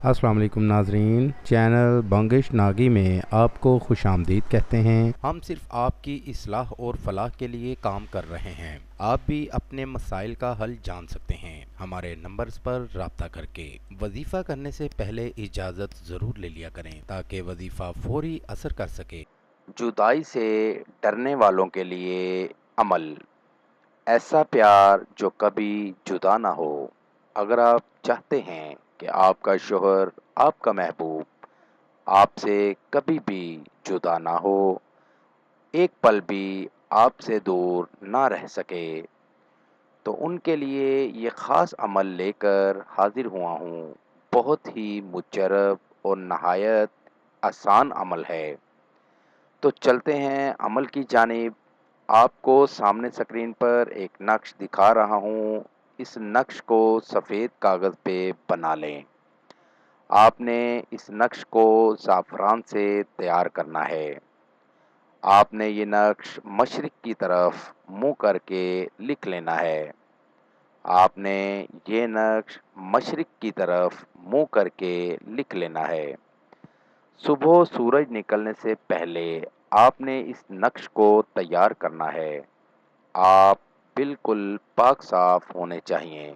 السلام علیکم ناظرین، چینل بنگش ناگی میں آپ کو خوش آمدید کہتے ہیں۔ ہم صرف آپ کی اصلاح اور فلاح کے لیے کام کر رہے ہیں۔ آپ بھی اپنے مسائل کا حل جان سکتے ہیں ہمارے نمبرز پر رابطہ کر کے۔ وظیفہ کرنے سے پہلے اجازت ضرور لے لیا کریں تاکہ وظیفہ فوری اثر کر سکے۔ جدائی سے ڈرنے والوں کے لیے عمل۔ ایسا پیار جو کبھی جدا نہ ہو۔ اگر آپ چاہتے ہیں کہ آپ کا شوہر، آپ کا محبوب آپ سے کبھی بھی جدا نہ ہو، ایک پل بھی آپ سے دور نہ رہ سکے، تو ان کے لیے یہ خاص عمل لے کر حاضر ہوا ہوں۔ بہت ہی مجرب اور نہایت آسان عمل ہے۔ تو چلتے ہیں عمل کی جانب۔ آپ کو سامنے اسکرین پر ایک نقش دکھا رہا ہوں۔ اس نقش کو سفید کاغذ پہ بنا لیں۔ آپ نے اس نقش کو زعفران سے تیار کرنا ہے۔ آپ نے یہ نقش مشرق کی طرف منہ کر کے لکھ لینا ہے۔ آپ نے یہ نقش مشرق کی طرف منہ کر کے لکھ لینا ہے۔ صبح سورج نکلنے سے پہلے آپ نے اس نقش کو تیار کرنا ہے۔ آپ بالکل پاک صاف ہونے چاہیے۔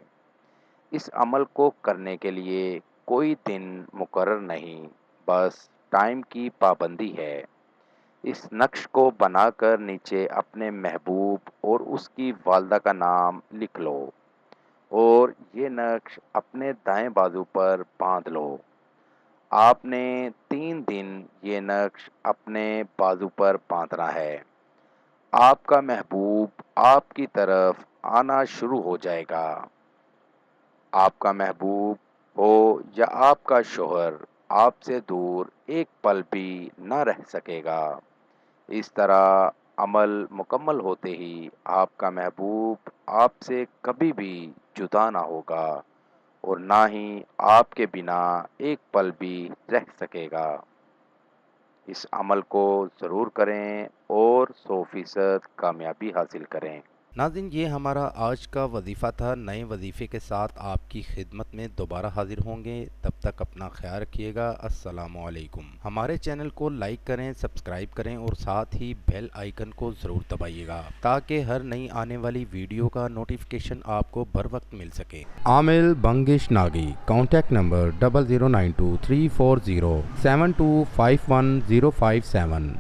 اس عمل کو کرنے کے لیے کوئی دن مقرر نہیں، بس ٹائم کی پابندی ہے۔ اس نقش کو بنا کر نیچے اپنے محبوب اور اس کی والدہ کا نام لکھ لو اور یہ نقش اپنے دائیں بازو پر باندھ لو۔ آپ نے 3 دن یہ نقش اپنے بازو پر باندھنا ہے۔ آپ کا محبوب آپ کی طرف آنا شروع ہو جائے گا۔ آپ کا محبوب ہو یا آپ کا شوہر آپ سے دور ایک پل بھی نہ رہ سکے گا۔ اس طرح عمل مکمل ہوتے ہی آپ کا محبوب آپ سے کبھی بھی جدا نہ ہوگا اور نہ ہی آپ کے بنا ایک پل بھی رہ سکے گا۔ اس عمل کو ضرور کریں اور 100% کامیابی حاصل کریں۔ ناظرین، یہ ہمارا آج کا وظیفہ تھا۔ نئے وظیفے کے ساتھ آپ کی خدمت میں دوبارہ حاضر ہوں گے۔ تب تک اپنا خیال رکھیے گا۔ السلام علیکم۔ ہمارے چینل کو لائک کریں، سبسکرائب کریں اور ساتھ ہی بیل آئیکن کو ضرور دبائیے گا تاکہ ہر نئی آنے والی ویڈیو کا نوٹیفیکیشن آپ کو بر وقت مل سکے۔ عامل بنگش ناگی، کانٹیکٹ نمبر 00923407251057۔